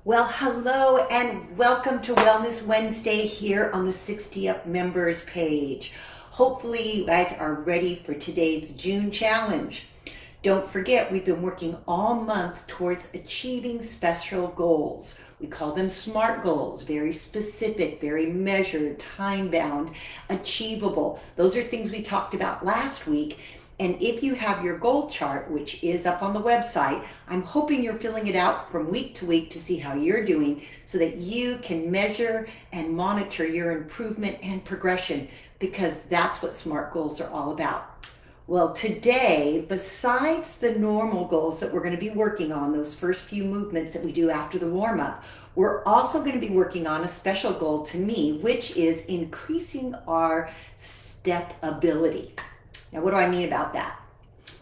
Well, hello and welcome to Wellness Wednesday here on the 60 Up members page. Hopefully you guys are ready for today's June challenge. Don't forget, we've been working all month towards achieving special goals. We call them SMART goals, very specific, very measured, time-bound, achievable. Those are things we talked about last week. And if you have your goal chart, which is up on the website, I'm hoping you're filling it out from week to week to see how you're doing so that you can measure and monitor your improvement and progression, because that's what SMART goals are all about. Well, today, besides the normal goals that we're going to be working on, those first few movements that we do after the warm-up, we're also going to be working on a special goal to me, which is increasing our step ability. Now, what do I mean about that?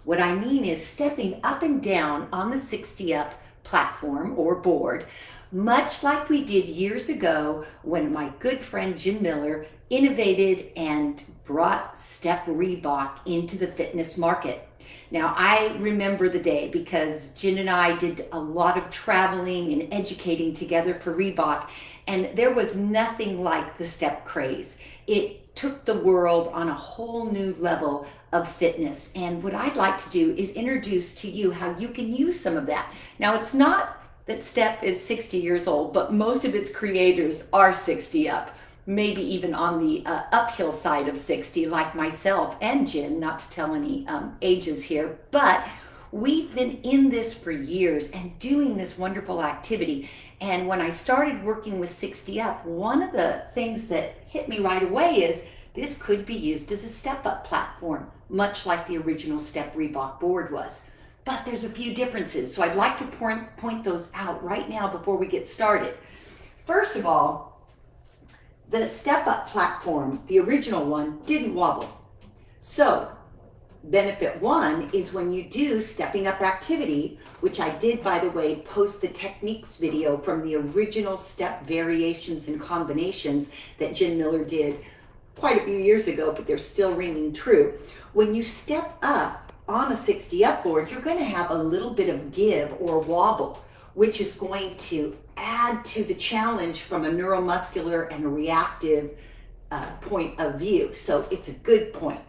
What I mean is stepping up and down on the 60 Up platform or board, much like we did years ago when my good friend Jen Miller innovated and brought Step Reebok into the fitness market. Now, I remember the day because Jen and I did a lot of traveling and educating together for Reebok, and there was nothing like the step craze. It took the world on a whole new level of fitness. And what I'd like to do is introduce to you how you can use some of that. Now, it's not that Step is 60 years old, but most of its creators are 60 up, maybe even on the uphill side of 60, like myself and Jen, not to tell any ages here, but we've been in this for years and doing this wonderful activity. And when I started working with 60 Up, one of the things that hit me right away is this could be used as a step-up platform, much like the original Step Reebok board was. But there's a few differences, so I'd like to point those out right now before we get started. First of all, the step-up platform, the original one, didn't wobble. So benefit one is when you do stepping up activity, which I did, by the way, post the techniques video from the original step variations and combinations that Jen Miller did quite a few years ago, but they're still ringing true. When you step up on a 60 Up board, you're going to have a little bit of give or wobble, which is going to add to the challenge from a neuromuscular and a reactive point of view. So it's a good point.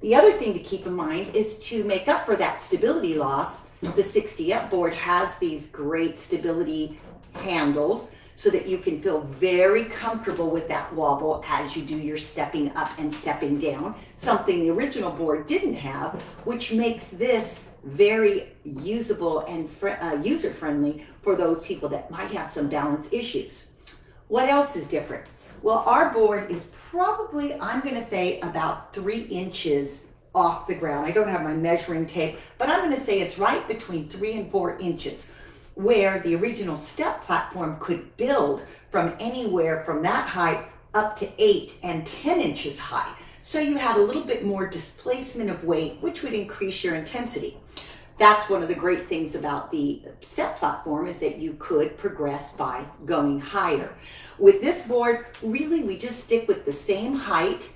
The other thing to keep in mind is to make up for that stability loss, the 60 Up board has these great stability handles so that you can feel very comfortable with that wobble as you do your stepping up and stepping down, something the original board didn't have, which makes this very usable and user-friendly for those people that might have some balance issues. What else is different? Well, our board is probably, I'm going to say, about 3 inches off the ground. I don't have my measuring tape, but I'm going to say it's right between 3 and 4 inches, where the original step platform could build from anywhere from that height up to 8 and 10 inches high. So you had a little bit more displacement of weight, which would increase your intensity. That's one of the great things about the step platform, is that you could progress by going higher. With this board, really we just stick with the same height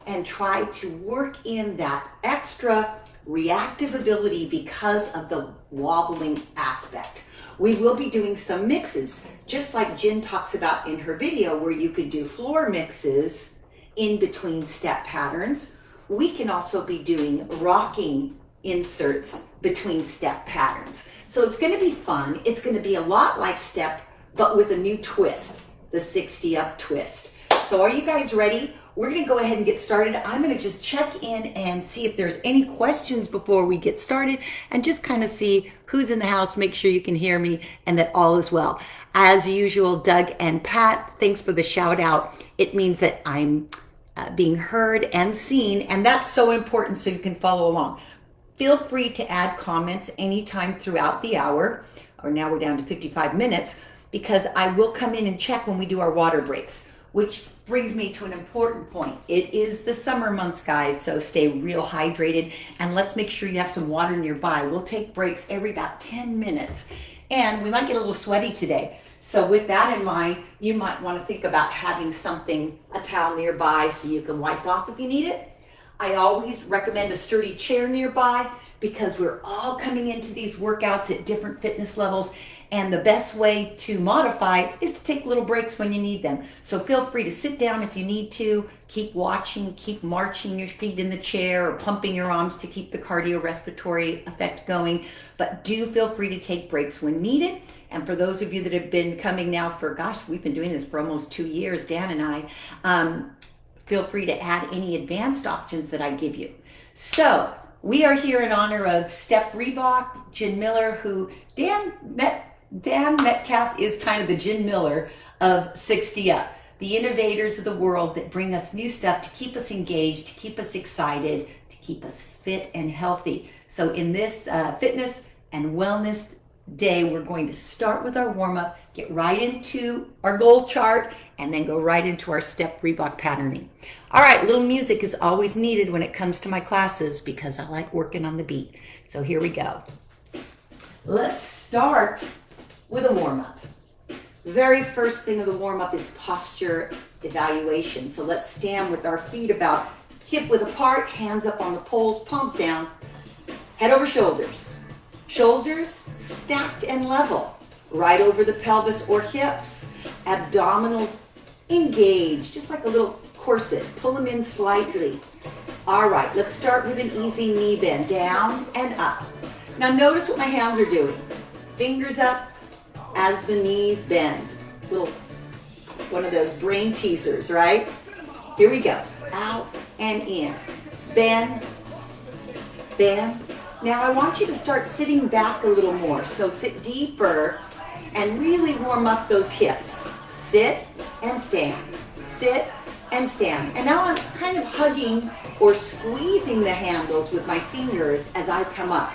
and try to work in that extra reactive ability because of the wobbling aspect. We will be doing some mixes, just like Jen talks about in her video, where you could do floor mixes in between step patterns. We can also be doing rocking inserts between step patterns. So it's going to be fun. It's going to be a lot like step, but with a new twist, the 60 Up twist. So are you guys ready? We're going to go ahead and get started. I'm going to just check in and see if there's any questions before we get started, and just kind of see who's in the house, make sure you can hear me and that all is well. As usual, Doug and Pat, thanks for the shout out. It means that I'm being heard and seen, and that's so important, so you can follow along. Feel free to add comments anytime throughout the hour, or now we're down to 55 minutes, because I will come in and check when we do our water breaks, which brings me to an important point. It is the summer months, guys, so stay real hydrated, and let's make sure you have some water nearby. We'll take breaks every about 10 minutes, and we might get a little sweaty today. So with that in mind, you might want to think about having something, a towel nearby, so you can wipe off if you need it. I always recommend a sturdy chair nearby, because we're all coming into these workouts at different fitness levels, And the best way to modify is to take little breaks when you need them. So feel free to sit down if you need to, keep watching, keep marching your feet in the chair or pumping your arms to keep the cardiorespiratory effect going. But do feel free to take breaks when needed. And for those of you that have been coming now for, gosh, we've been doing this for almost 2 years, Dan and I, feel free to add any advanced options that I give you. So we are here in honor of Step Reebok, Jen Miller, who Dan Metcalf is kind of the Jen Miller of 60 Up, the innovators of the world that bring us new stuff to keep us engaged, to keep us excited, to keep us fit and healthy. So in this fitness and wellness day, we're going to start with our warm-up, get right into our goal chart, and then go right into our Step Reebok patterning. All right, little music is always needed when it comes to my classes because I like working on the beat. So here we go. Let's start with a warm-up. The very first thing of the warm-up is posture evaluation. So let's stand with our feet about hip width apart, hands up on the poles, palms down, head over shoulders. Shoulders stacked and level, right over the pelvis or hips. Abdominals engaged, just like a little corset. Pull them in slightly. All right, let's start with an easy knee bend, down and up. Now notice what my hands are doing. Fingers up as the knees bend. Little, one of those brain teasers, right? Here we go. Out and in. Bend, bend. Now I want you to start sitting back a little more. So sit deeper and really warm up those hips. Sit and stand. Sit and stand. And now I'm kind of hugging or squeezing the handles with my fingers as I come up.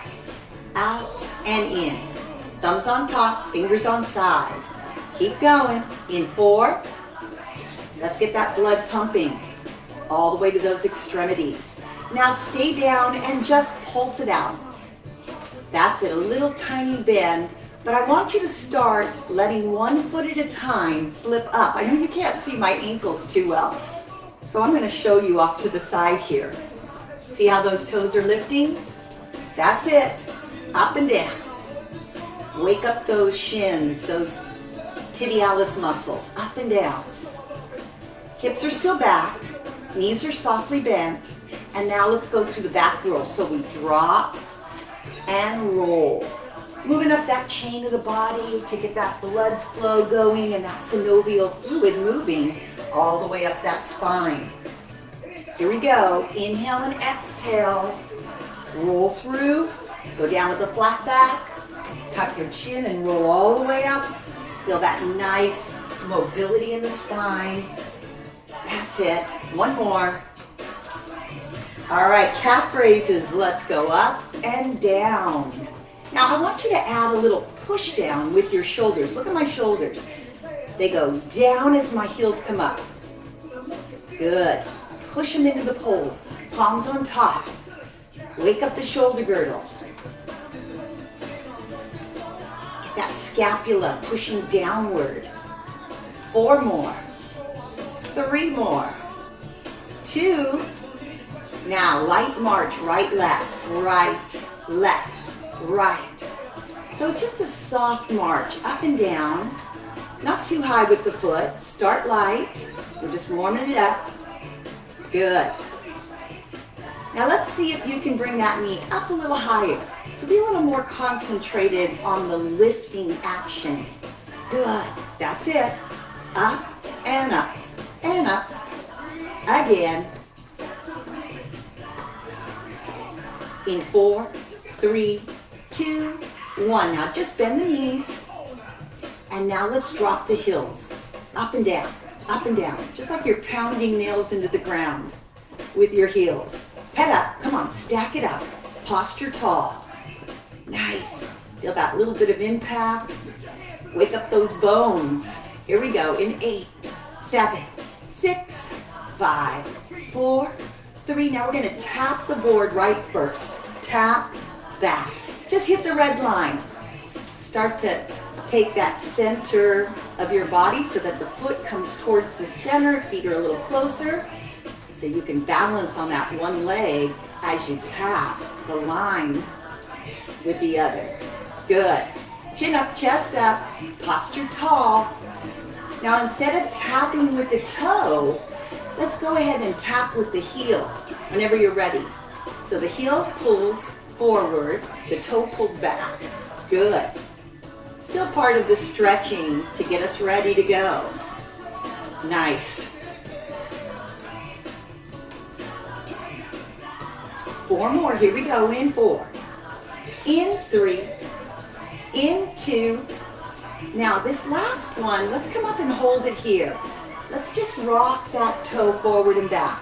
Out and in. Thumbs on top, fingers on side. Keep going. In 4. Let's get that blood pumping all the way to those extremities. Now stay down and just pulse it out. That's it, a little tiny bend, but I want you to start letting one foot at a time flip up. I know you can't see my ankles too well, so I'm going to show you off to the side here. See how those toes are lifting? That's it, up and down. Wake up those shins, those tibialis muscles, up and down. Hips are still back, knees are softly bent. And now let's go to the back roll. So we drop and roll. Moving up that chain of the body to get that blood flow going and that synovial fluid moving all the way up that spine. Here we go. Inhale and exhale. Roll through. Go down with the flat back. Tuck your chin and roll all the way up. Feel that nice mobility in the spine. That's it. One more. All right, calf raises. Let's go up and down. Now I want you to add a little push down with your shoulders. Look at my shoulders. They go down as my heels come up. Good. Push them into the poles. Palms on top. Wake up the shoulder girdle. Get that scapula pushing downward. 4 more. 3 more. 2. Now, light march, right, left, right. So just a soft march, up and down, not too high with the foot. Start light. We're just warming it up. Good. Now let's see if you can bring that knee up a little higher. So be a little more concentrated on the lifting action. Good. That's it. Up and up and up. Again. In 4, 3, 2, 1. Now just bend the knees. And now let's drop the heels. Up and down, just like you're pounding nails into the ground with your heels. Head up, come on, stack it up. Posture tall. Nice. Feel that little bit of impact. Wake up those bones. Here we go in 8, 7, 6, 5, 4, 3. Now we're going to tap the board right first. Tap, back. Just hit the red line. Start to take that center of your body so that the foot comes towards the center. Feet are a little closer so you can balance on that one leg as you tap the line with the other. Good. Chin up, chest up, posture tall. Now instead of tapping with the toe, let's go ahead and tap with the heel whenever you're ready. So the heel pulls forward, the toe pulls back. Good. Still part of the stretching to get us ready to go. Nice. 4 more. Here we go. In 4. In 3. In 2. Now this last one, let's come up and hold it here. Let's just rock that toe forward and back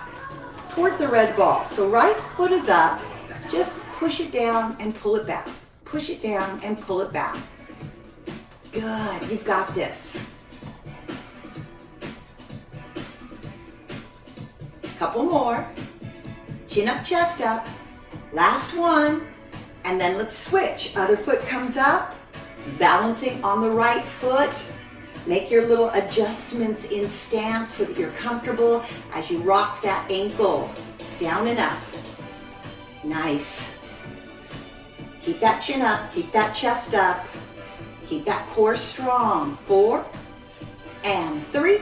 towards the red ball. So right foot is up. Just push it down and pull it back. Push it down and pull it back. Good. You've got this. Couple more. Chin up, chest up. Last one. And then let's switch. Other foot comes up. Balancing on the right foot. Make your little adjustments in stance so that you're comfortable as you rock that ankle down and up. Nice. Keep that chin up. Keep that chest up. Keep that core strong. 4 and 3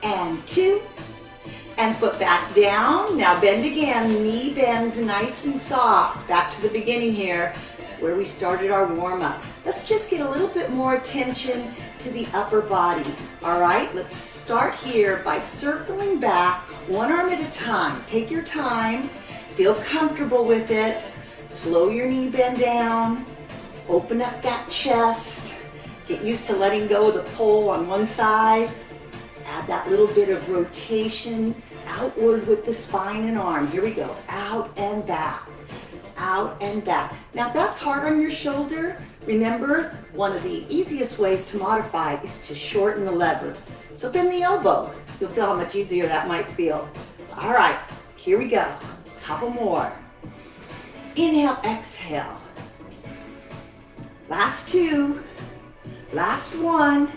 and 2. And foot back down. Now bend again. Knee bends nice and soft. Back to the beginning here where we started our warm-up. Let's just get a little bit more attention to the upper body. All right, let's start here by circling back one arm at a time. Take your time. Feel comfortable with it. Slow your knee bend down. Open up that chest. Get used to letting go of the pole on one side. Add that little bit of rotation outward with the spine and arm. Here we go. Out and back. Out and back. Now if that's hard on your shoulder, remember one of the easiest ways to modify is to shorten the lever. So bend the elbow. You'll feel how much easier that might feel. All right, here we go. Couple more. Inhale, exhale. Last 2. Last 1.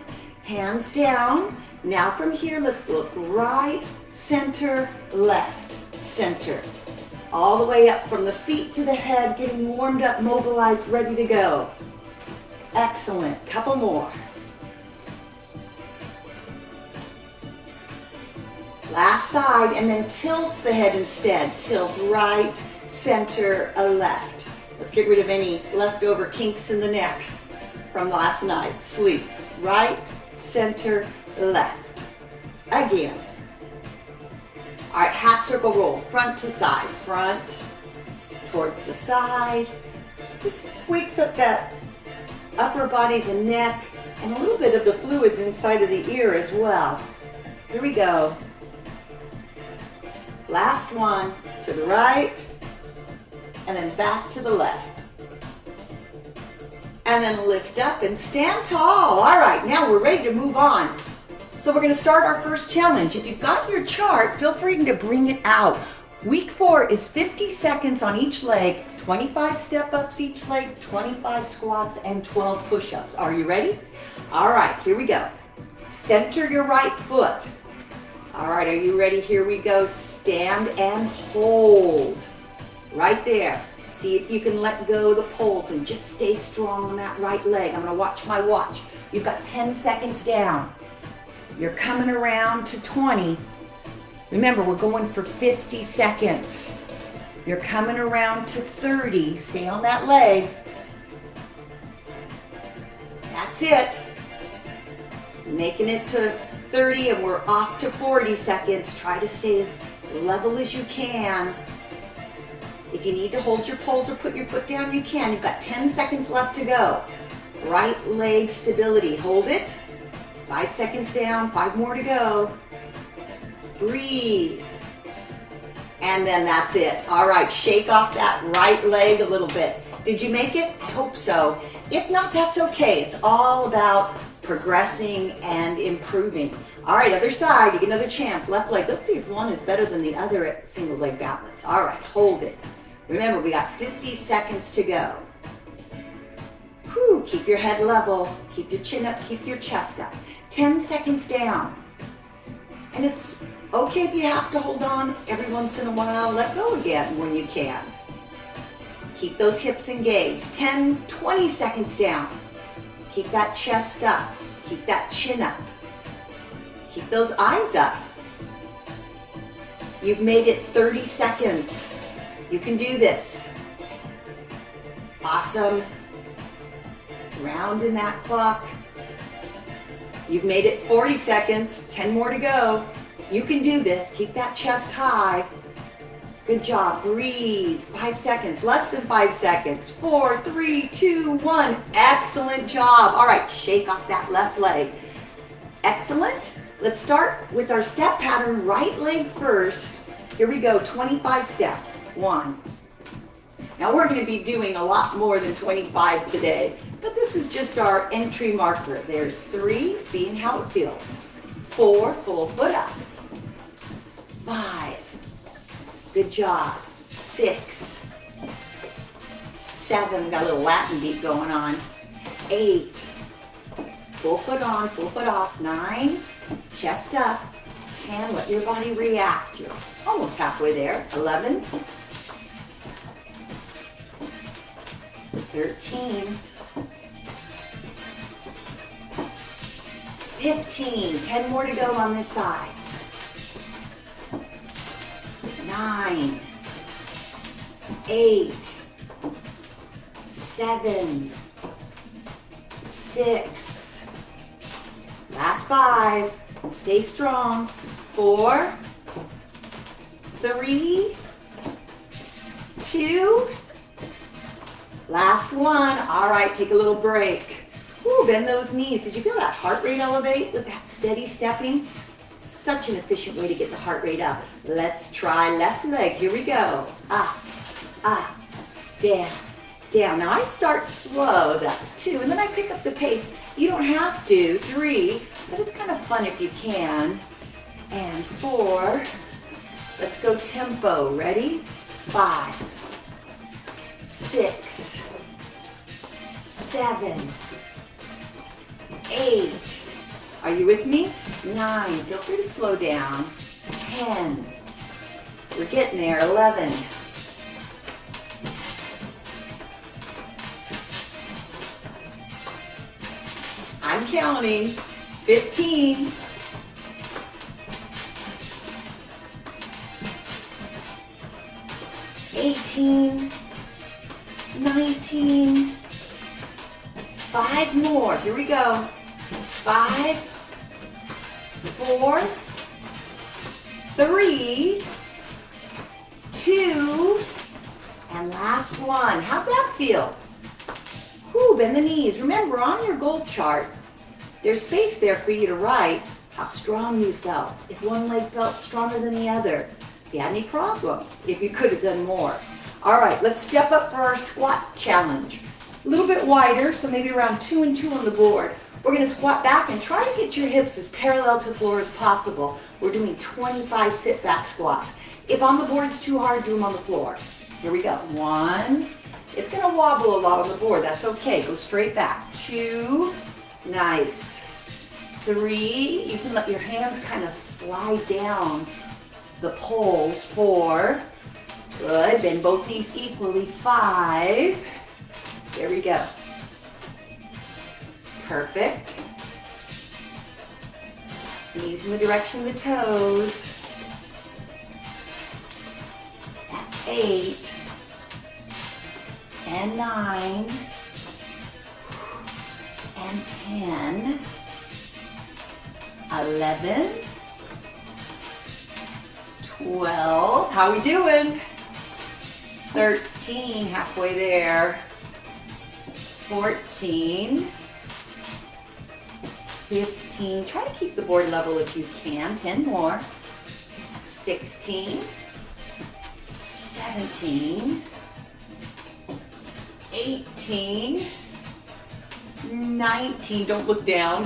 Hands down. Now from here, let's look right, center, left, center. All the way up from the feet to the head, getting warmed up, mobilized, ready to go. Excellent. Couple more. Last side, and then tilt the head instead. Tilt right, center, left. Let's get rid of any leftover kinks in the neck from last night's sleep. Right, center, left. Again. All right, half circle roll, front to side. Front towards the side. This wakes up that upper body, the neck, and a little bit of the fluids inside of the ear as well. Here we go. Last one, to the right, and then back to the left. And then lift up and stand tall. All right, now we're ready to move on. So we're gonna start our first challenge. If you've got your chart, feel free to bring it out. Week 4 is 50 seconds on each leg, 25 step-ups each leg, 25 squats, and 12 push-ups. Are you ready? All right, here we go. Center your right foot. All right, are you ready? Here we go. Stand and hold. Right there. See if you can let go of the poles and just stay strong on that right leg. I'm gonna watch my watch. You've got 10 seconds down. You're coming around to 20. Remember, we're going for 50 seconds. You're coming around to 30. Stay on that leg. That's it. Making it to 30 and we're off to 40 seconds. Try to stay as level as you can. If you need to hold your poles or put your foot down, you can. You've got 10 seconds left to go. Right leg stability. Hold it. 5 seconds down, 5 more to go. Breathe. And then that's it. All right, shake off that right leg a little bit. Did you make it? I hope so. If not, that's okay. It's all about progressing and improving. All right, other side, you get another chance. Left leg. Let's see if one is better than the other at single leg balance. All right, hold it. Remember, we got 50 seconds to go. Whew, keep your head level. Keep your chin up, keep your chest up. 10 seconds down. And it's okay if you have to hold on every once in a while. Let go again when you can. Keep those hips engaged. 10, 20 seconds down. Keep that chest up. Keep that chin up. Keep those eyes up. You've made it 30 seconds. You can do this. Awesome. Rounding that clock. You've made it 40 seconds. 10 more to go. You can do this. Keep that chest high. Good job. Breathe. 5 seconds. Less than 5 seconds. 4, 3, 2, 1. Excellent job. All right. Shake off that left leg. Excellent. Let's start with our step pattern. Right leg first. Here we go. 25 steps. 1. Now we're going to be doing a lot more than 25 today, but this is just our entry marker. There's 3. Seeing how it feels. 4. Full foot up. 5. Good job. 6, 7, got a little Latin beat going on. 8, full foot on, full foot off. 9, chest up. 10, let your body react. You're almost halfway there. 11, 13, 15, 10 more to go on this side. 9, 8, 7, 6, last 5, stay strong. 4, 3, 2, last 1. All right, take a little break. Ooh, bend those knees. Did you feel that heart rate elevate with that steady stepping? Such an efficient way to get the heart rate up. Let's try left leg. Here we go. Up, down, down. Now I start slow. That's 2. And then I pick up the pace. You don't have to. 3, but it's kind of fun if you can. And 4. Let's go tempo. Ready? 5, 6, 7, 8. Are you with me? 9, feel free to slow down. 10, we're getting there. 11, 'I'm counting. 15, 18, 19, 5 more. Here we go. 5, 4, 3, 2, and last 1. How'd that feel? Whew, bend the knees. Remember, on your goal chart, there's space there for you to write how strong you felt. If one leg felt stronger than the other. If you had any problems, if you could have done more. All right, let's step up for our squat challenge. A little bit wider, so maybe around 2 and 2 on the board. We're going to squat back and try to get your hips as parallel to the floor as possible. We're doing 25 sit back squats. If on the board's too hard, do them on the floor. Here we go. 1. It's going to wobble a lot on the board. That's okay. Go straight back. 2. Nice. 3. You can let your hands kind of slide down the poles. 4. Good. Bend both knees equally. 5. There we go. Perfect. Knees in the direction of the toes. That's 8. And 9. And 10. 11. 12. How we doing? 13. Halfway there. 14. 15, try to keep the board level if you can. 10 more. 16, 17, 18, 19, don't look down.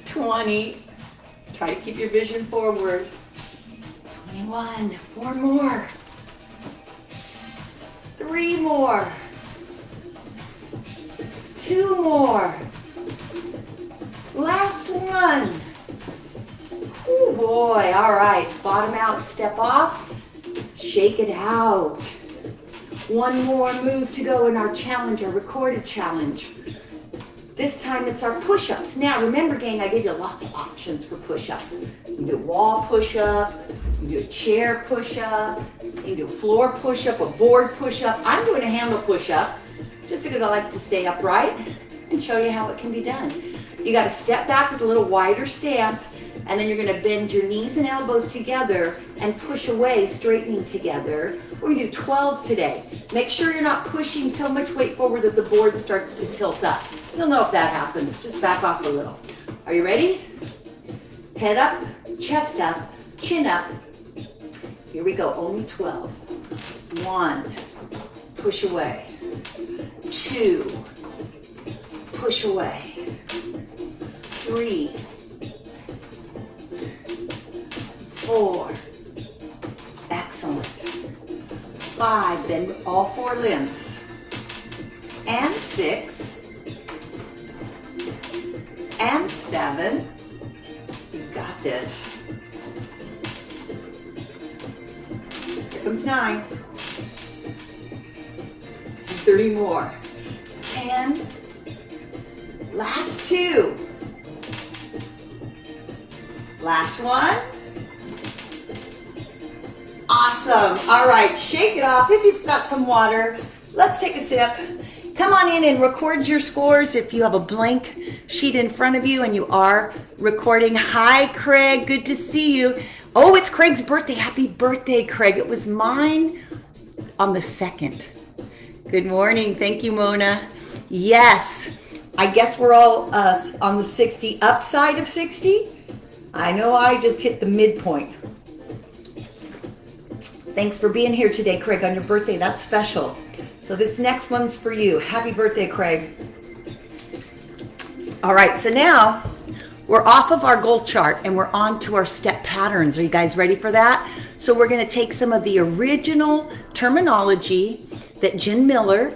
20, try to keep your vision forward. 21, 4 more. 3 more. 2 more. Last 1. Oh boy, all right. Bottom out, step off. Shake it out. 1 more move to go in our challenge, our recorded challenge. This time it's our push-ups. Now remember, gang, I gave you lots of options for push-ups. You can do a wall push-up, you can do a chair push-up, you can do a floor push-up, a board push-up. I'm doing a handle push-up just because I like to stay upright and show you how it can be done. You got to step back with a little wider stance, and then you're going to bend your knees and elbows together and push away, straightening together. We're going to do 12 today. Make sure you're not pushing so much weight forward that the board starts to tilt up. You'll know if that happens. Just back off a little. Are you ready? Head up, chest up, chin up. Here we go. Only 12. 1, push away. 2, push away. 3, 4, excellent. 5, bend all 4 limbs. And 6, and 7. You got this. Here comes 9. 30 more. 10. Last 2. Last one. Awesome. All right, shake it off. If you've got some water, let's take a sip. Come on in and record your scores if you have a blank sheet in front of you and you are recording. Hi, Craig. Good to see you. Oh, it's Craig's birthday. Happy birthday, Craig. It was mine on the 2nd. Good morning. Thank you, Mona. Yes, I guess we're all on the 60 upside of 60. I know I just hit the midpoint. Thanks for being here today, Craig, on your birthday. That's special. So this next one's for you. Happy birthday, Craig. All right, so now we're off of our goal chart and we're on to our step patterns. Are you guys ready for that? So we're going to take some of the original terminology that Jen Miller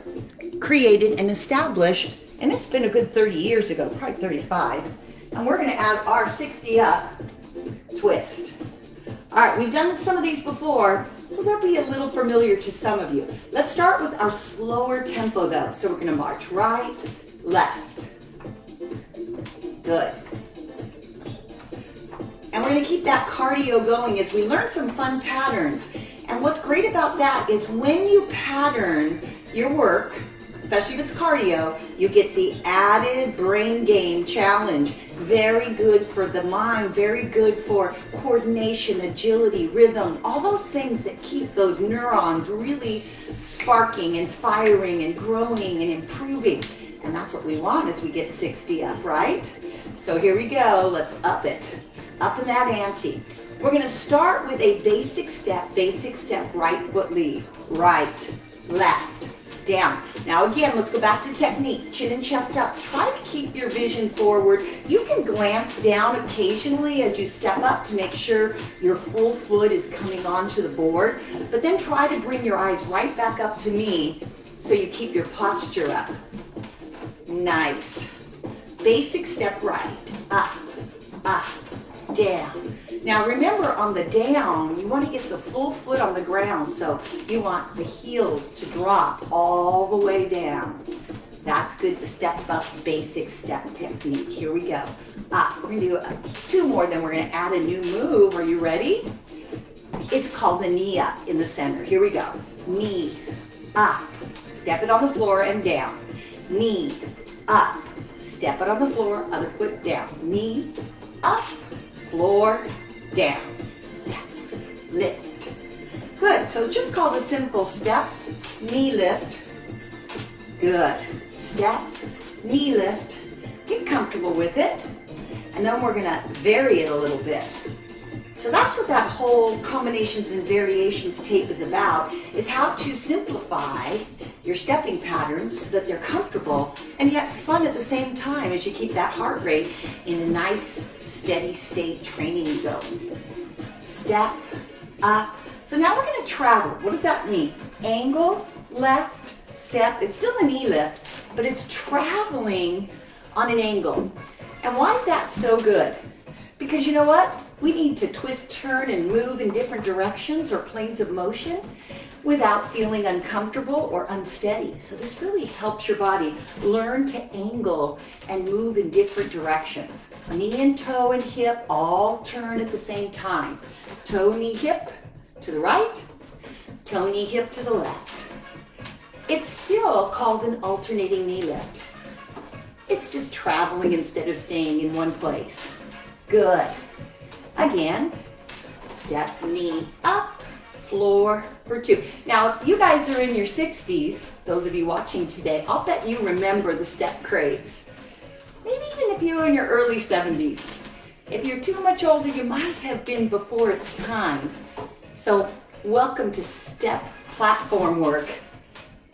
created and established, and it's been a good 30 years ago, probably 35, and we're going to add our 60 up twist. All right, we've done some of these before, so they'll be a little familiar to some of you. Let's start with our slower tempo though. So we're going to march right, left. Good. And we're going to keep that cardio going as we learn some fun patterns. And what's great about that is when you pattern your work, especially if it's cardio, you get the added brain game challenge. Very good for the mind, very good for coordination, agility, rhythm, all those things that keep those neurons really sparking and firing and growing and improving. And that's what we want as we get 60 up, right? So here we go, let's up it. Up in that ante. We're going to start with a basic step, right foot lead. Right, left, down. Now again, let's go back to technique. Chin and chest up. Try to keep your vision forward. You can glance down occasionally as you step up to make sure your full foot is coming onto the board. But then try to bring your eyes right back up to me so you keep your posture up. Nice. Basic step right. Up, down. Now remember, on the down, you want to get the full foot on the ground, so you want the heels to drop all the way down. That's good step up, basic step technique. Here we go. Up. We're going to do 2 more, then we're going to add a new move. Are you ready? It's called the knee up in the center. Here we go. Knee up. Step it on the floor and down. Knee up. Step it on the floor, other foot down. Knee up, floor, down, step, lift. Good, so just called a simple step, knee lift. Good, step, knee lift. Get comfortable with it. And then we're gonna vary it a little bit. So that's what that whole combinations and variations tape is about, is how to simplify your stepping patterns so that they're comfortable and yet fun at the same time as you keep that heart rate in a nice steady state training zone. Step, up. So now we're going to travel. What does that mean? Angle, left, step. It's still a knee lift, but it's traveling on an angle. And why is that so good? Because you know what? We need to twist, turn, and move in different directions or planes of motion. without feeling uncomfortable or unsteady. So this really helps your body learn to angle and move in different directions. Knee and toe and hip all turn at the same time. Toe, knee, hip to the right, toe, knee, hip to the left. It's still called an alternating knee lift. It's just traveling instead of staying in one place. Good. Again, step, knee up, floor for 2. Now, if you guys are in your 60s, those of you watching today, I'll bet you remember the step craze. Maybe even if you're in your early 70s. If you're too much older, you might have been before its time. So, welcome to step platform work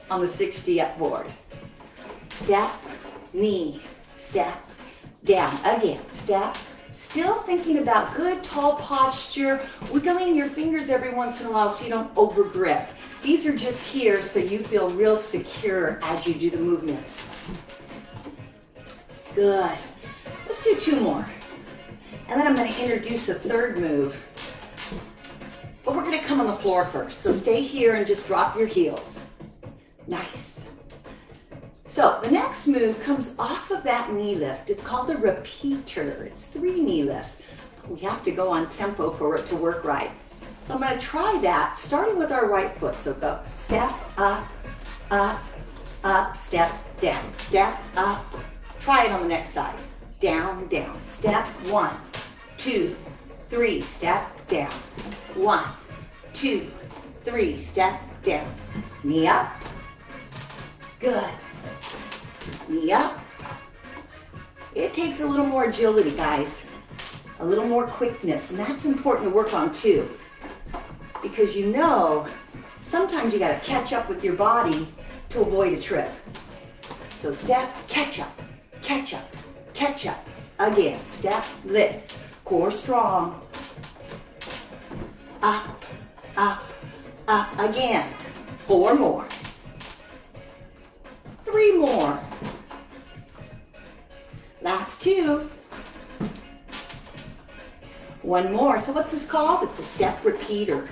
on the 60-up board. Step, knee, step, down. Again, step. Still thinking about good tall posture, wiggling your fingers every once in a while so you don't over grip. These are just here so you feel real secure as you do the movements. Good. Let's do 2 more. And then I'm going to introduce a third move. But we're going to come on the floor first. So stay here and just drop your heels. Nice. So the next move comes off of that knee lift. It's called a repeater. It's 3 knee lifts. We have to go on tempo for it to work right. So I'm going to try that, starting with our right foot. So go step, up, up, up, step, down, step, up. Try it on the next side. Down, down. Step, 1, 2, 3, step, down. 1, 2, 3, step, down. Knee up. Good. Knee up. It takes a little more agility, guys. A little more quickness, and that's important to work on too. Because you know, sometimes you gotta catch up with your body to avoid a trip. So step, catch up, catch up, catch up. Again, step, lift, core strong. Up, up, up. Again, 4 more. 3 more. Last 2. 1 more. So what's this called? It's a step repeater.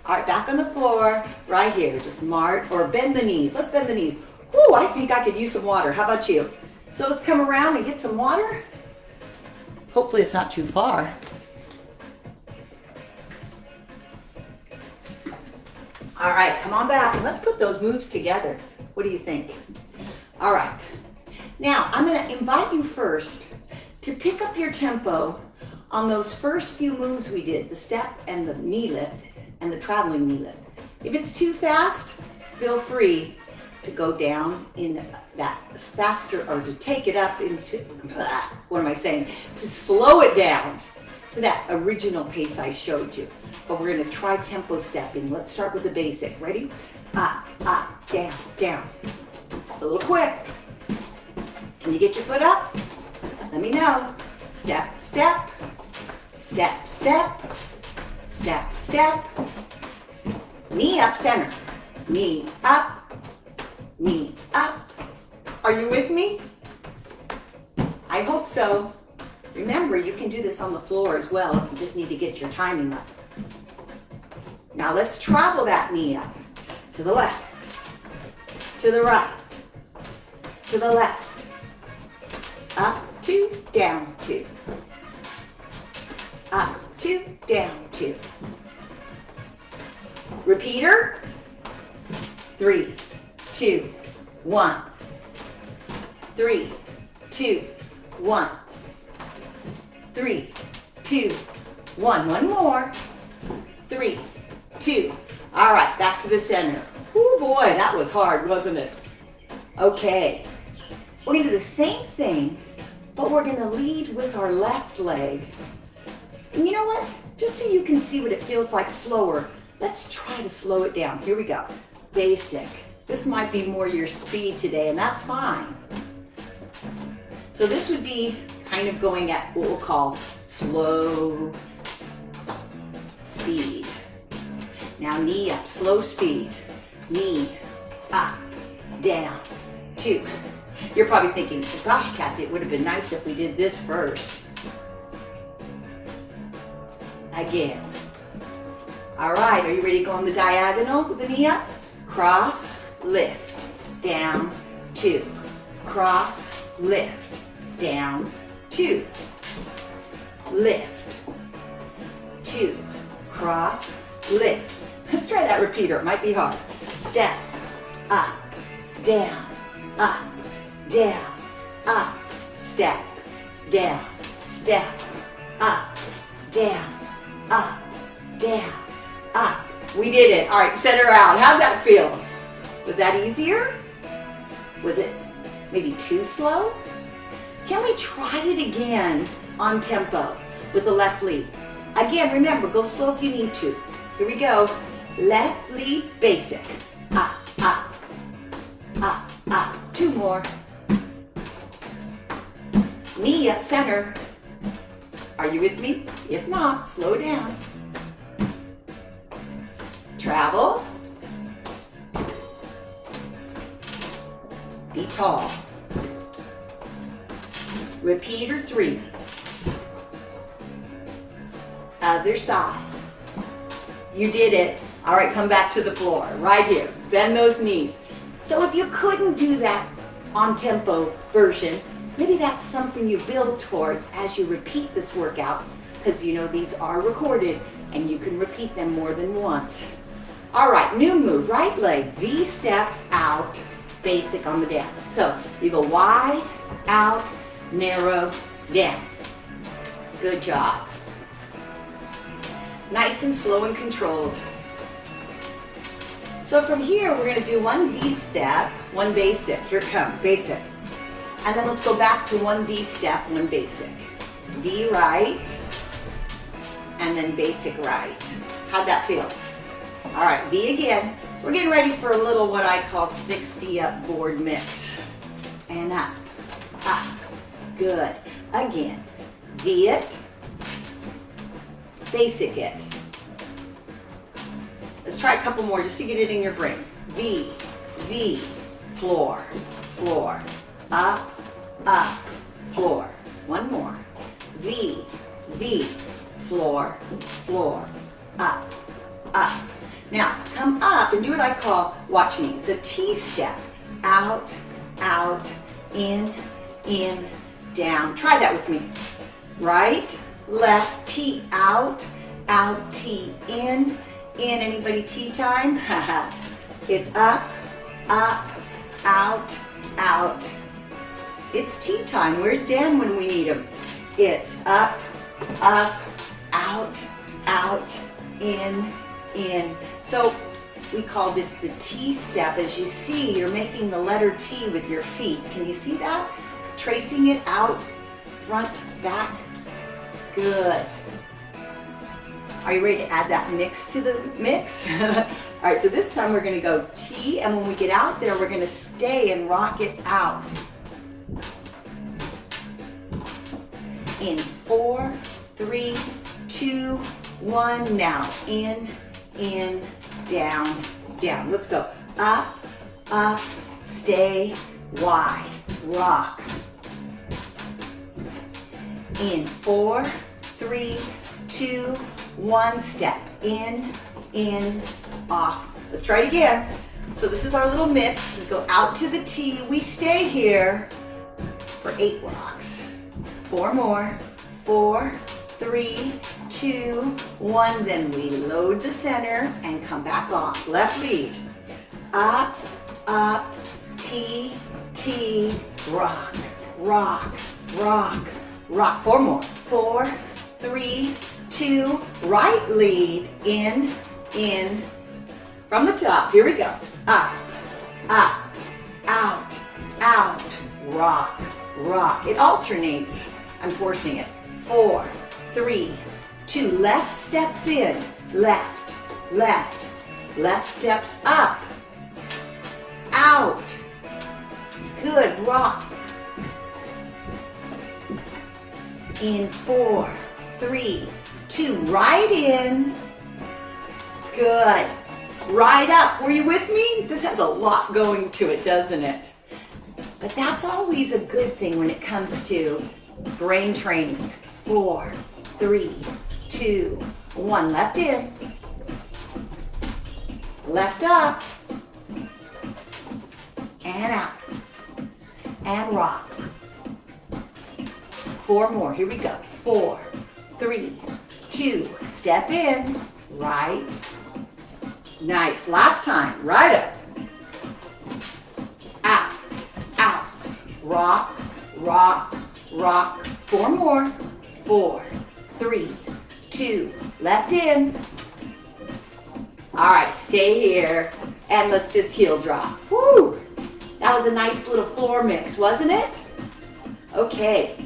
All right, back on the floor, right here. Just mark or bend the knees. Let's bend the knees. Whoo, I think I could use some water. How about you? So let's come around and get some water. Hopefully it's not too far. All right, come on back and let's put those moves together. What do you think? All right. Now, I'm going to invite you first to pick up your tempo on those first few moves we did, the step and the knee lift and the traveling knee lift. If it's too fast, feel free to go down in that faster, or to take it up into, what am I saying? To slow it down to that original pace I showed you. But we're going to try tempo stepping. Let's start with the basic. Ready? Up, up, down, down. It's a little quick. Can you get your foot up? Let me know. Step, step, step, step, step, step. Knee up, center. Knee up, knee up. Are you with me? I hope so. Remember, you can do this on the floor as well. You just need to get your timing up. Now let's travel that knee up. To the left, to the right, to the left, up, 2, down, 2, up, 2, down, 2. Repeater, 3, 2, 1, 3, 2, 1, 3, 2, 1. One more, 3, 2. All right, back to the center. Oh boy, that was hard, wasn't it? Okay, we're gonna do the same thing, but we're gonna lead with our left leg. And you know what? Just so you can see what it feels like slower, let's try to slow it down. Here we go. Basic. This might be more your speed today, and that's fine. So this would be kind of going at what we'll call slow speed. Now knee up, slow speed. Knee up, down, 2. You're probably thinking, gosh, Kathy, it would have been nice if we did this first. Again. All right, are you ready to go on the diagonal with the knee up? Cross, lift, down, 2. Cross, lift, down, 2. Lift, 2. Cross, lift. Let's try that repeater. It might be hard. Step, up, down, up, down, up, step, down, step, up, down, up, down, up. We did it. All right, center out. How'd that feel? Was that easier? Was it maybe too slow? Can we try it again on tempo with the left lead? Again, remember, go slow if you need to. Here we go. Left lead, basic. Up, up, up, up. 2 more. Knee up, center. Are you with me? If not, slow down. Travel. Be tall. Repeater 3. Other side. You did it. All right, come back to the floor, right here. Bend those knees. So if you couldn't do that on tempo version, maybe that's something you build towards as you repeat this workout, because you know these are recorded and you can repeat them more than once. All right, new move, right leg, V step out, basic on the down. So you go wide, out, narrow, down. Good job. Nice and slow and controlled. So from here, we're going to do 1 V step, 1 basic. Here it comes, basic. And then let's go back to 1 V step, 1 basic. V right, and then basic right. How'd that feel? All right, V again. We're getting ready for a little what I call 60 up board mix. And up, up, good. Again, V it, basic it. Let's try a couple more just to get it in your brain. V, V, floor, floor, up, up, floor. 1 more. V, V, floor, floor, up, up. Now, come up and do what I call, watch me, it's a T step. Out, out, in, down. Try that with me. Right, left, T out, out, T in. Anybody tea time? It's up, up, out, out. It's tea time. Where's Dan when we need him? It's up, up, out, out, in. So we call this the T step. As you see, you're making the letter T with your feet. Can you see that? Tracing it out, front, back. Good. Are you ready to add that mix to the mix? All right, so this time we're gonna go T, and when we get out there, we're gonna stay and rock it out. In 4, 3, 2, 1, now. In, down, down. Let's go. Up, up, stay, wide, rock. In 4, 3, 2, 1, step. In, off. Let's try it again. So this is our little mix. We go out to the T. We stay here for 8 rocks. 4 more. 4, 3, 2, 1. Then we load the center and come back off. Left lead. Up, up, T, T, rock, rock, rock, rock. 4 more. 4, 3, 2, right lead, in, from the top. Here we go. Up, up, out, out, rock, rock. It alternates. I'm forcing it. 4, 3, 2. Left steps in. Left, left. Left steps up. Out. Good. Rock. In 4, 3, 2. Right in. Good. Right up. Were you with me? This has a lot going to it, doesn't it? But that's always a good thing when it comes to brain training. 4, 3, 2, 1. Left in. left up, and out, and rock. 4 more, here we go. 4, 3, 2, step in, right. Nice, last time, right up. Out, out, rock, rock, rock. 4 more, 4, 3, 2, left in. All right, stay here, and let's just heel drop. Woo! That was a nice little floor mix, wasn't it? Okay,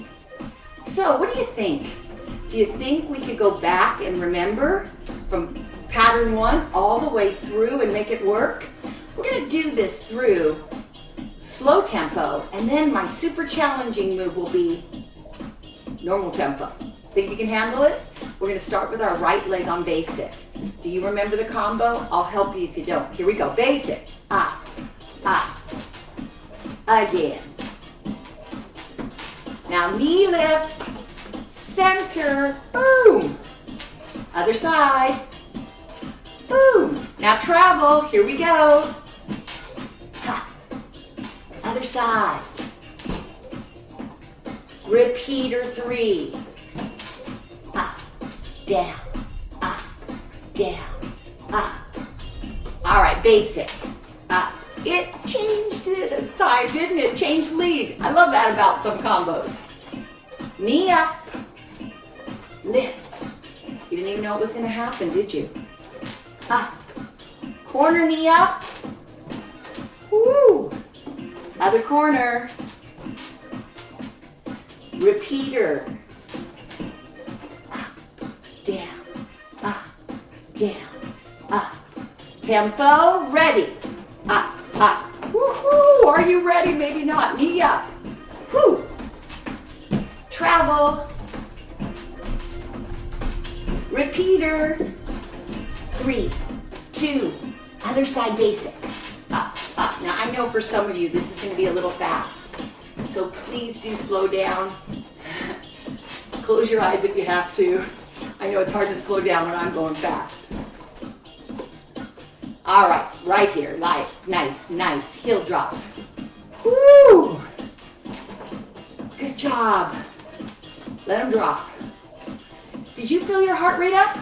so what do you think? Do you think we could go back and remember from pattern 1 all the way through and make it work? We're gonna do this through slow tempo, and then my super challenging move will be normal tempo. Think you can handle it? We're gonna start with our right leg on basic. Do you remember the combo? I'll help you if you don't. Here we go, basic, up, up, again. Now knee lift, center, boom. Other side, boom. Now travel, here we go. Ha. Other side. Repeater 3. Up, down, up, down, up. All right, basic, up. It changed it this time, didn't it? Changed lead. I love that about some combos. Knee up, lift. You didn't even know it was gonna happen, did you? Up, corner knee up. Woo! Other corner. Repeater. Up, down, up, down, up. Tempo, ready. Up, up. Woohoo! Are you ready? Maybe not. Knee up. Whoo! Travel. Repeater. 3, 2. Other side basic. Up, up. Now I know for some of you this is going to be a little fast, so please do slow down. Close your eyes if you have to. I know it's hard to slow down when I'm going fast. All right, right here, like, nice, nice, heel drops. Woo! Good job. Let them drop. Did you feel your heart rate up?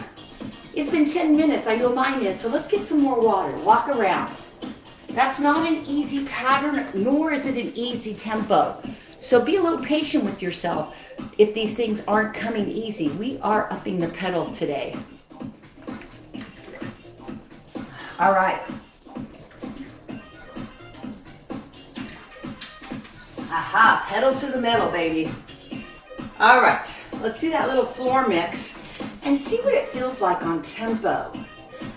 It's been 10 minutes, I know mine is, so let's get some more water. Walk around. That's not an easy pattern, nor is it an easy tempo. So be a little patient with yourself if these things aren't coming easy. We are upping the pedal today. All right. Aha, pedal to the metal, baby. All right, let's do that little floor mix and see what it feels like on tempo.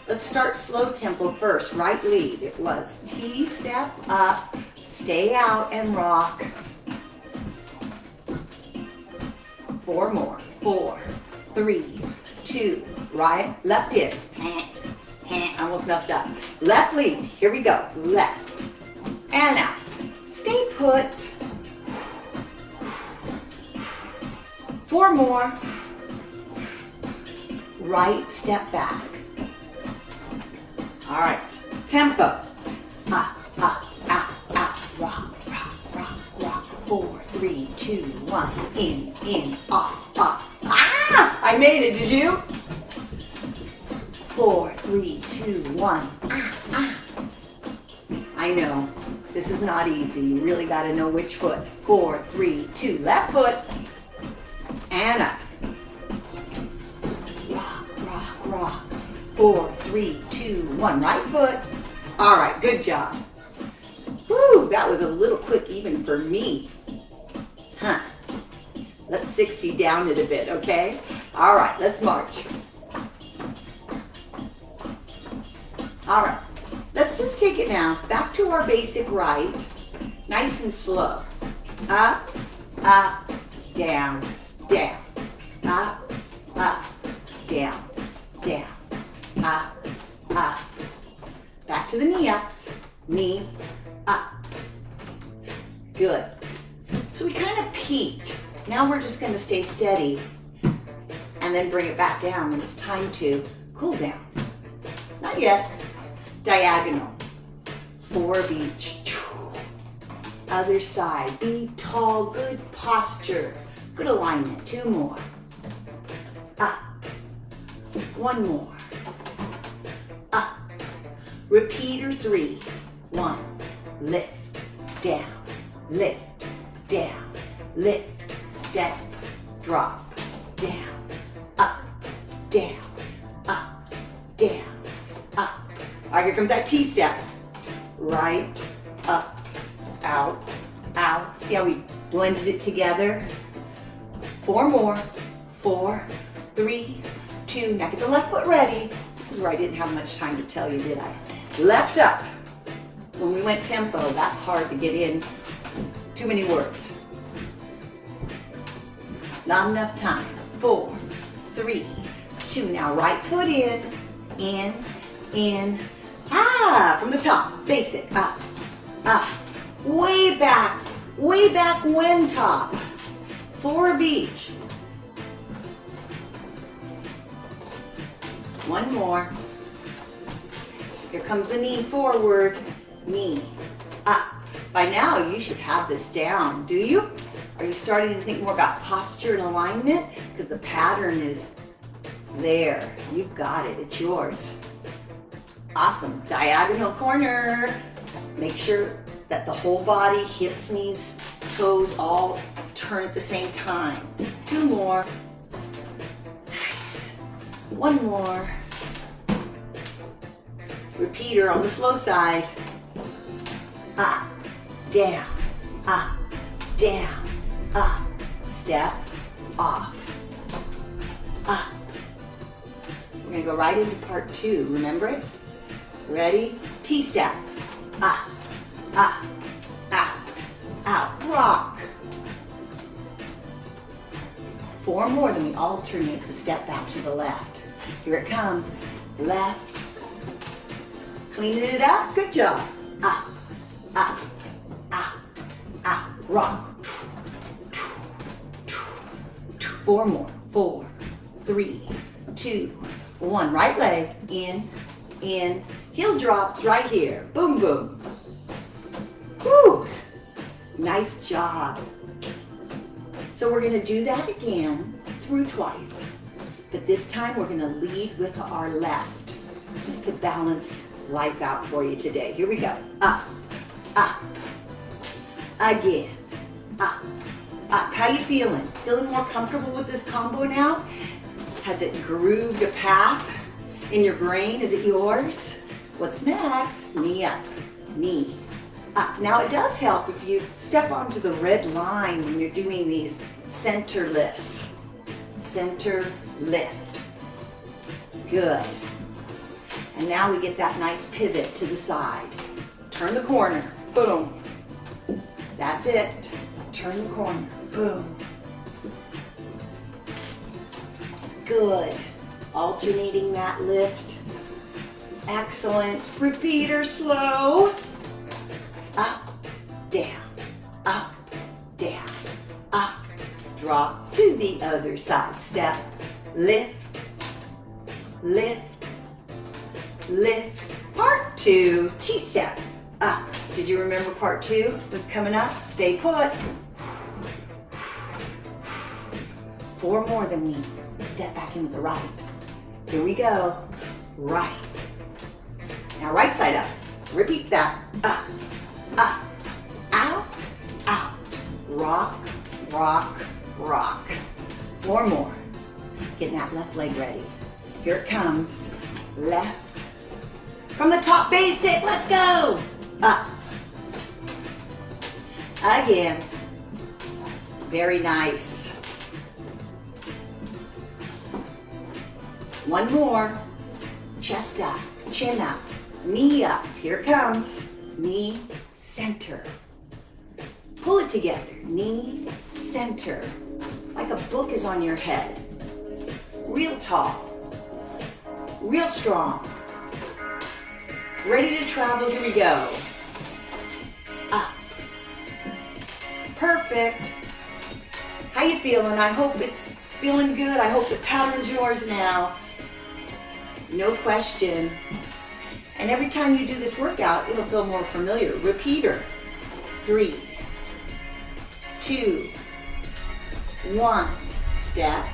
Let's start slow tempo first. Right lead. It was T, step up, stay out and rock. 4 more. 4, 3, 2, right, left in. I almost messed up. Left lead. Here we go. Left and out. Stay put. 4 more. Right step back. All right. Tempo. Up, up, out, out. Rock, rock, rock, rock. 4, 3, 2, 1. In, off, off. Ah! I made it. Did you? 4, 3, 2, 1. I know, this is not easy. You really got to know which foot. 4, 3, 2. Left foot. And up. Rock, rock, rock. 4, 3, 2, 1. Right foot. All right, good job. Woo, that was a little quick even for me. Huh. Let's 60 down it a bit, okay? All right, let's march. All right, let's just take it now back to our basic right, nice and slow. Up, up, down, down. Up, up, down, down. Up, up. Back to the knee ups. Knee, up. Good. So we kind of peaked. Now we're just going to stay steady and then bring it back down when it's time to cool down. Not yet. diagonal. 4 of each. Other side. Be tall, good posture. Good alignment. 2 more. Up. 1 more. Up. Repeater 3. 1. Lift. Down. Lift. Down. Lift. Step. Drop. Down. Up. Down. Up. Down. Up. All right, here comes that T-step. Right. Up. Out. Out. See how we blended it together? 4 more. 4, 3, 2. Now get the left foot ready. This is where I didn't have much time to tell you, did I? Left up. When we went tempo, that's hard to get in. Too many words. Not enough time. 4, 3, 2. Now right foot in. In. Ah, from the top. Basic. Up. Up. Way back when top. 4 of each. 1 more. Here comes the knee forward. Knee up. By now you should have this down, do you? Are you starting to think more about posture and alignment? Because the pattern is there. You've got it. It's yours. Awesome. Diagonal corner. Make sure that the whole body, hips, knees, toes all turn at the same time. 2 more. Nice. 1 more. Repeater on the slow side. Up, down, up, down, up. Step, off, up. We're going to go right into part 2. Remember it? Ready? T-step. Up, up, out, out. Rock. 4 more, then we alternate the step back to the left. Here it comes. Left. Cleaning it up. Good job. Up, up, out, out. Rock. 4 more. 4, 3, 2, 1. Right leg. In. Heel drops right here. Boom, boom. Woo! Nice job. So we're going to do that again through twice. But this time we're going to lead with our left, just to balance life out for you today. Here we go. Up, up. Again. Up, up. How you feeling? Feeling more comfortable with this combo now? Has it grooved a path in your brain? Is it yours? What's next? Knee up, knee up. Now it does help if you step onto the red line when you're doing these center lifts. Center lift. Good. And now we get that nice pivot to the side. Turn the corner. Boom. That's it. Turn the corner. Boom. Good. Alternating that lift. Excellent. Repeater slow. Up, down, up, down, up. Drop to the other side. Step. Lift, lift, lift. Part 2, T-step. Up. Did you remember part 2 was coming up? Stay put. 4 more, then we step back in with the right. Here we go. Right. Now right side up. Repeat that. Up, up, out, out. Rock, rock, rock. 4 more. Getting that left leg ready. Here it comes. Left. From the top, basic. Let's go. Up. Again. Very nice. 1 more. Chest up, chin up, knee up. Here it comes. Knee, center. Pull it together. Knee, center. Like a book is on your head. Real tall. Real strong. Ready to travel. Here we go. Up. Perfect. How you feeling? I hope it's feeling good. I hope the pattern's yours now. No question. And every time you do this workout, it'll feel more familiar. Repeater. 3, 2, 1. Step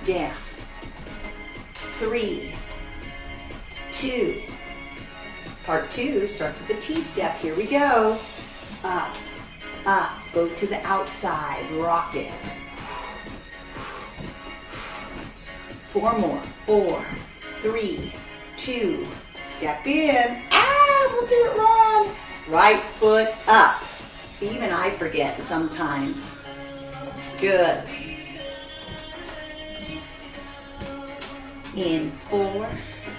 down. 3, 2. Part 2 starts with the T-step. Here we go. Up, up. Go to the outside. Rock it. 4 more. 4, 3, 2. Step in. Ah, let's do it wrong. Right foot up. See, even I forget sometimes. Good. In 4,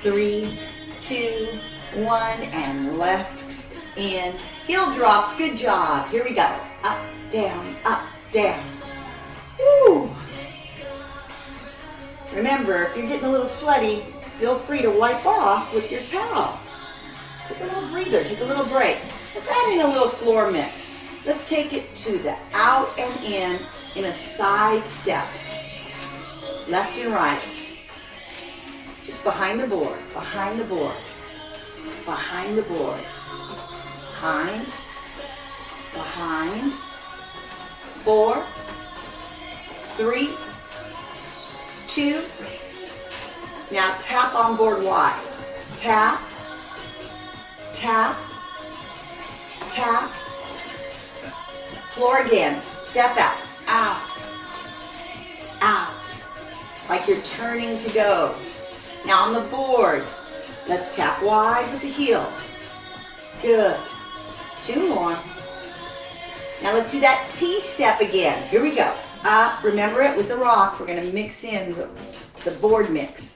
3, 2, 1, and left in. Heel drops. Good job. Here we go. Up, down, down. Woo. Remember, if you're getting a little sweaty, feel free to wipe off with your towel. Take a little breather, take a little break. Let's add in a little floor mix. Let's take it to the out and in a side step. Left and right. Just behind the board, behind the board, behind the board. Behind, behind. 4, 3, 2. Now tap on board wide. Tap, tap, tap. Floor again. Step out, out, out. Like you're turning to go. Now on the board, let's tap wide with the heel. Good. 2 more. Now let's do that T-step again. Here we go. Up, remember it with the rock. We're going to mix in the board mix.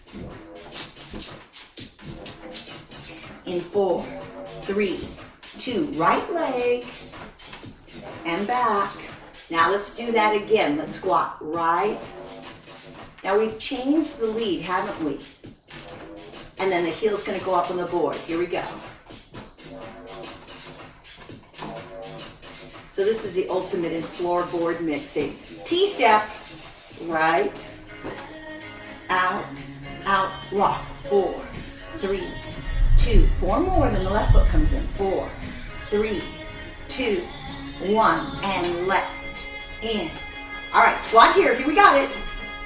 In 4, 3, 2, right leg and back. Now let's do that again. Let's squat right. Now we've changed the lead, haven't we? And then the heel's going to go up on the board. Here we go. So this is the ultimate in floorboard mixing. T-step, right, out, out, rock. 4, 3, 2, 4 more, then the left foot comes in. 4, 3, 2, 1, and left, in. All right, squat here, we got it.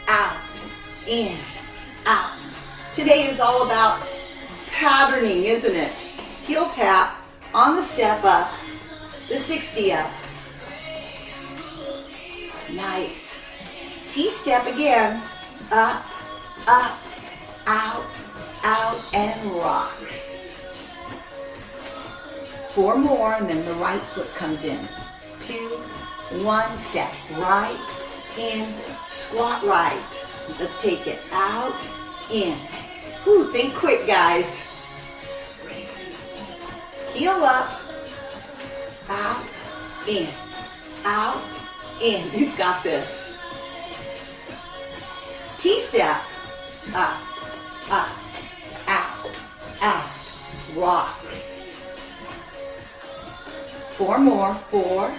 Out, in, out. Today is all about patterning, isn't it? Heel tap on the step up, the 60 up. Nice. T-step again. Up, up, out, out, and rock. 4 more, and then the right foot comes in. 2, 1, step right, in, squat right. Let's take it out, in. Whew, think quick, guys. Heel up, out, in, out, in. You've got this. T-step, up, up, out, out, rock. 4 more, 4,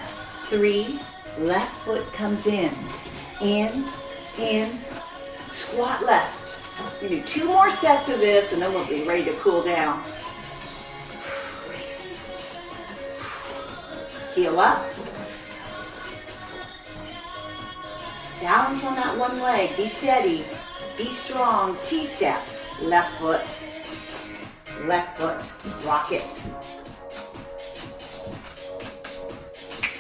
3, left foot comes in, squat left. We do 2 more sets of this and then we'll be ready to cool down. Heel up. Balance on that one leg. Be steady. Be strong. T-step. Left foot. Left foot. Rock it.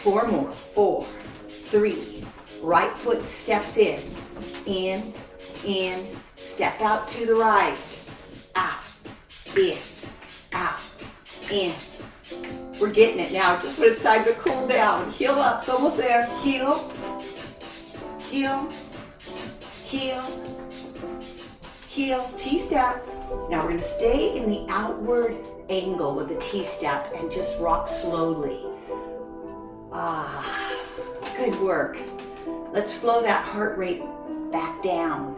4 more. 4, 3. Right foot steps in. In. Step out to the right. Out. In. Out. In. We're getting it now, just when it's time to cool down. Heel up, it's almost there. Heel, heel, heel, heel, T-step. Now we're gonna stay in the outward angle with the T-step and just rock slowly. Ah, good work. Let's flow that heart rate back down.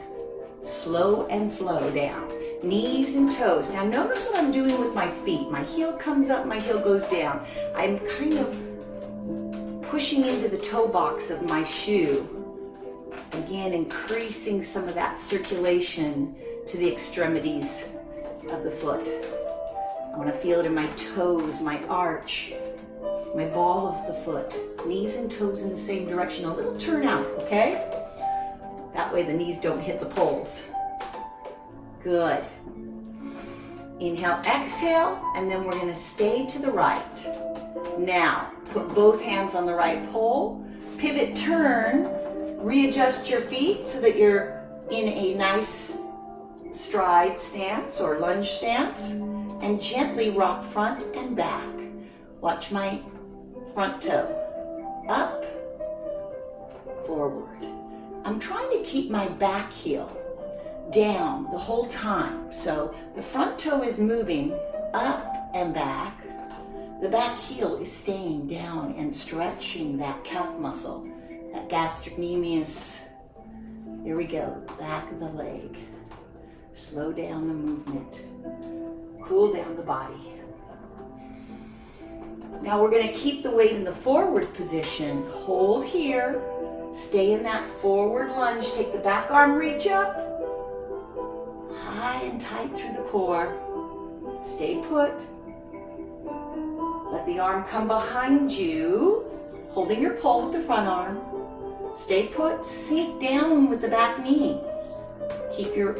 Slow and flow down. Knees and toes. Now notice what I'm doing with my feet. My heel comes up, my heel goes down. I'm kind of pushing into the toe box of my shoe. Again, increasing some of that circulation to the extremities of the foot. I want to feel it in my toes, my arch, my ball of the foot. Knees and toes in the same direction. A little turn out, okay? That way the knees don't hit the poles. Good. Inhale, exhale, and then we're going to stay to the right. Now, put both hands on the right pole. Pivot, turn. Readjust your feet so that you're in a nice stride stance or lunge stance. And gently rock front and back. Watch my front toe. Up, forward. I'm trying to keep my back heel down the whole time. So the front toe is moving up and back. The back heel is staying down and stretching that calf muscle, that gastrocnemius. Here we go, the back of the leg. Slow down the movement. Cool down the body. Now we're going to keep the weight in the forward position. Hold here. Stay in that forward lunge. Take the back arm, reach up. High and tight through the core. Stay put. Let the arm come behind you, holding your pole with the front arm. Stay put. Sink down with the back knee. Keep your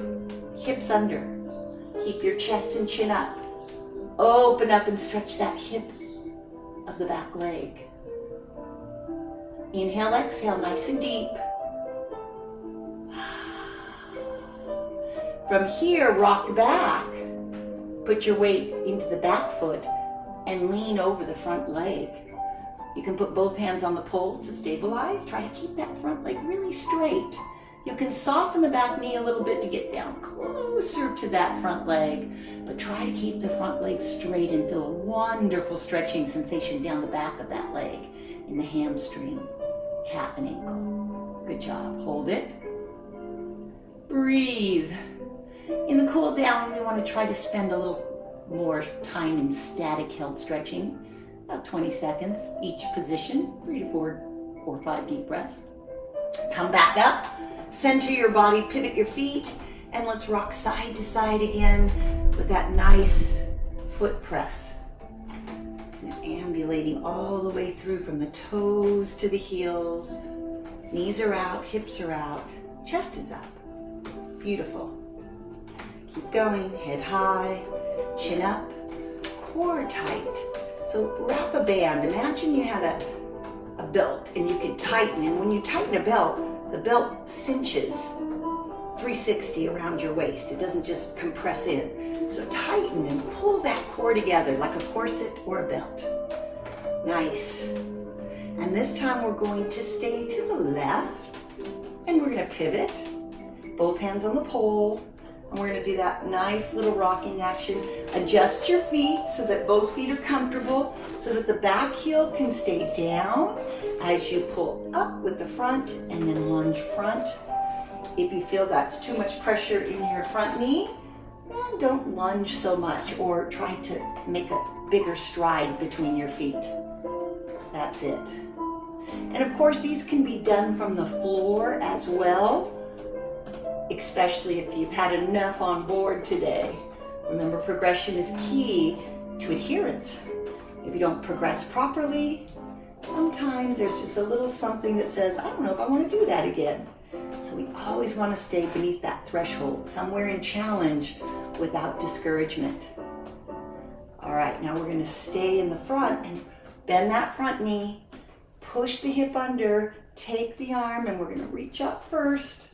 hips under. Keep your chest and chin up. Open up and stretch that hip of the back leg. Inhale, exhale, nice and deep. From here, rock back. Put your weight into the back foot and lean over the front leg. You can put both hands on the pole to stabilize. Try to keep that front leg really straight. You can soften the back knee a little bit to get down closer to that front leg, but try to keep the front leg straight and feel a wonderful stretching sensation down the back of that leg in the hamstring, calf and ankle. Good job. Hold it. Breathe. In the cool down, we want to try to spend a little more time in static held stretching, about 20 seconds each position, 3 to 4 or 5 deep breaths. Come back up, center your body, pivot your feet, and let's rock side to side again with that nice foot press. And ambulating all the way through from the toes to the heels. Knees are out, hips are out, chest is up. Beautiful. Keep going, head high, chin up, core tight. So wrap a band. Imagine you had a belt and you could tighten, and when you tighten a belt, the belt cinches 360 around your waist. It doesn't just compress in. So tighten and pull that core together like a corset or a belt. Nice. And this time we're going to stay to the left and we're going to pivot. Both hands on the pole. And we're going to do that nice little rocking action. Adjust your feet so that both feet are comfortable, so that the back heel can stay down as you pull up with the front and then lunge front. If you feel that's too much pressure in your front knee, then don't lunge so much or try to make a bigger stride between your feet. That's it. And of course, these can be done from the floor as well, especially if you've had enough on board today. Remember, progression is key to adherence. If you don't progress properly, sometimes there's just a little something that says, I don't know if I want to do that again. So we always want to stay beneath that threshold, somewhere in challenge without discouragement. All right, now we're going to stay in the front and bend that front knee, push the hip under, take the arm, and we're going to reach up first.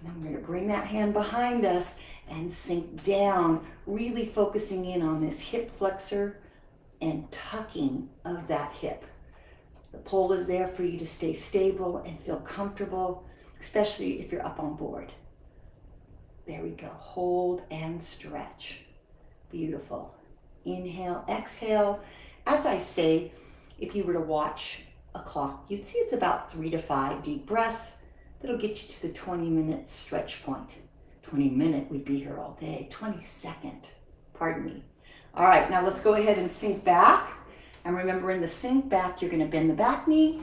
And then we're going to bring that hand behind us and sink down, really focusing in on this hip flexor and tucking of that hip. The pole is there for you to stay stable and feel comfortable, especially if you're up on board. There we go. Hold and stretch. Beautiful. Inhale, exhale. As I say, if you were to watch a clock, you'd see it's about 3 to 5 deep breaths. That'll get you to the 20-minute stretch point. 20-minute, we'd be here all day. 20-second, pardon me. All right, now let's go ahead and sink back. And remember, in the sink back, you're going to bend the back knee,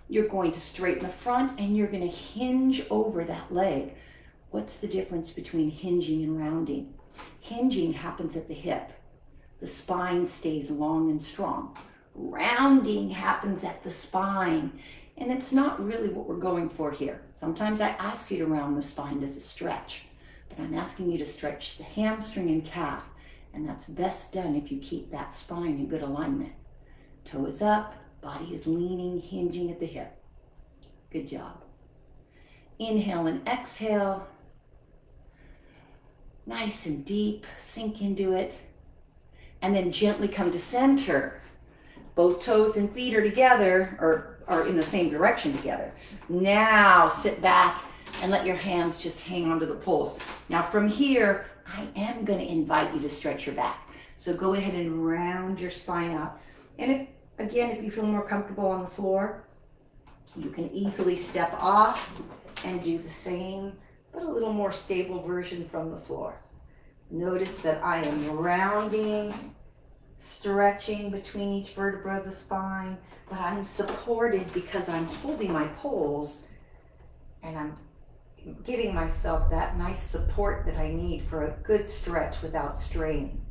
you're going to straighten the front, and you're going to hinge over that leg. What's the difference between hinging and rounding? Hinging happens at the hip. The spine stays long and strong. Rounding happens at the spine, and it's not really what we're going for here. Sometimes I ask you to round the spine as a stretch, but I'm asking you to stretch the hamstring and calf, and that's best done if you keep that spine in good alignment. Toe is up, body is leaning, hinging at the hip. Good job. Inhale and exhale. Nice and deep, sink into it. And then gently come to center. Both toes and feet are together, or are in the same direction together. Now sit back and let your hands just hang onto the poles. Now from here, I am going to invite you to stretch your back. So go ahead and round your spine out. And if you feel more comfortable on the floor, you can easily step off and do the same, but a little more stable version from the floor. Notice that I am rounding, stretching between each vertebra of the spine, but I'm supported because I'm holding my poles and I'm giving myself that nice support that I need for a good stretch without strain.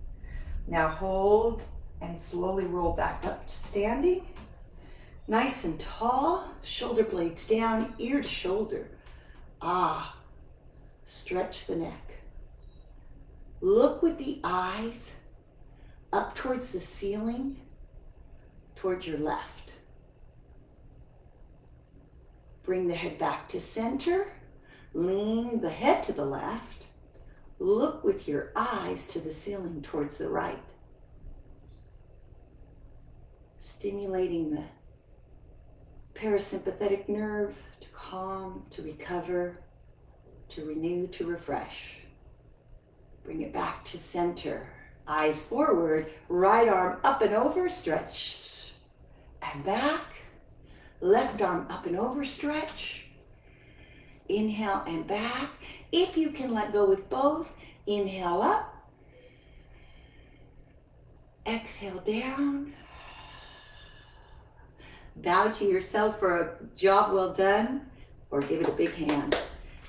Now hold and slowly roll back up to standing. Nice and tall, shoulder blades down, ear to shoulder. Stretch the neck. Look with the eyes up towards the ceiling, towards your left. Bring the head back to center. Lean the head to the left. Look with your eyes to the ceiling towards the right. Stimulating the parasympathetic nerve to calm, to recover, to renew, to refresh. Bring it back to center. Eyes forward, right arm up and over, stretch. And back. Left arm up and over, stretch. Inhale and back. If you can let go with both, inhale up. Exhale down. Bow to yourself for a job well done, or give it a big hand.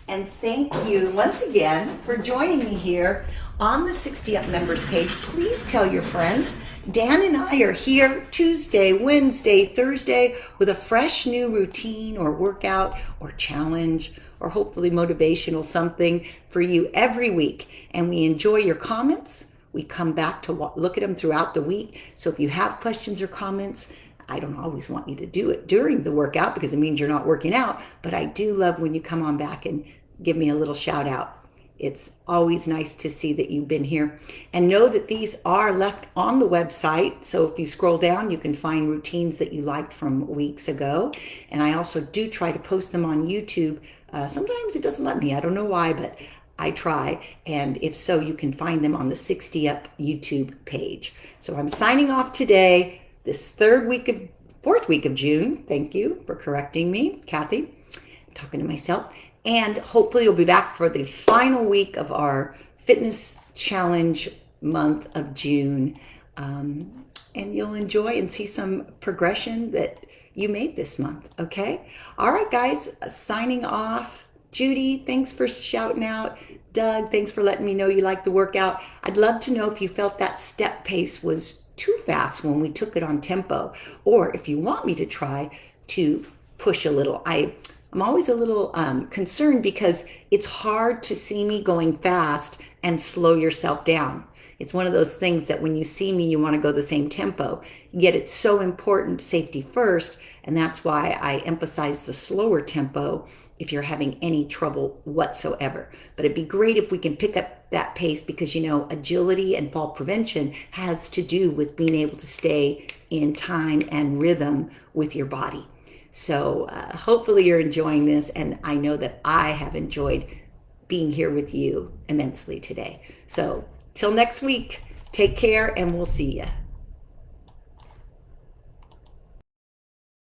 And thank you once again for joining me here on the 60 Up members page. Please tell your friends. Dan and I are here Tuesday, Wednesday, Thursday with a fresh new routine or workout or challenge or hopefully motivational something for you every week. And we enjoy your comments. We come back to look at them throughout the week. So if you have questions or comments, I don't always want you to do it during the workout because it means you're not working out, but I do love when you come on back and give me a little shout out. It's always nice to see that you've been here. And know that these are left on the website. So if you scroll down, you can find routines that you liked from weeks ago. And I also do try to post them on YouTube. Sometimes it doesn't let me. I don't know why, but I try. And if so, you can find them on the 60 Up YouTube page. So I'm signing off today. This fourth week of June. Thank you for correcting me, Kathy. I'm talking to myself. And hopefully you'll be back for the final week of our fitness challenge month of June. And you'll enjoy and see some progression that you made this month, okay? All right, guys, signing off. Judy, thanks for shouting out. Doug, thanks for letting me know you liked the workout. I'd love to know if you felt that step pace was too fast when we took it on tempo, or if you want me to try to push a little. I'm always a little concerned because it's hard to see me going fast and slow yourself down. It's one of those things that when you see me, you want to go the same tempo, yet it's so important, safety first, and that's why I emphasize the slower tempo if you're having any trouble whatsoever. But it'd be great if we can pick up that pace because, you know, agility and fall prevention has to do with being able to stay in time and rhythm with your body. So hopefully you're enjoying this, and I know that I have enjoyed being here with you immensely today. So till next week, take care and we'll see you.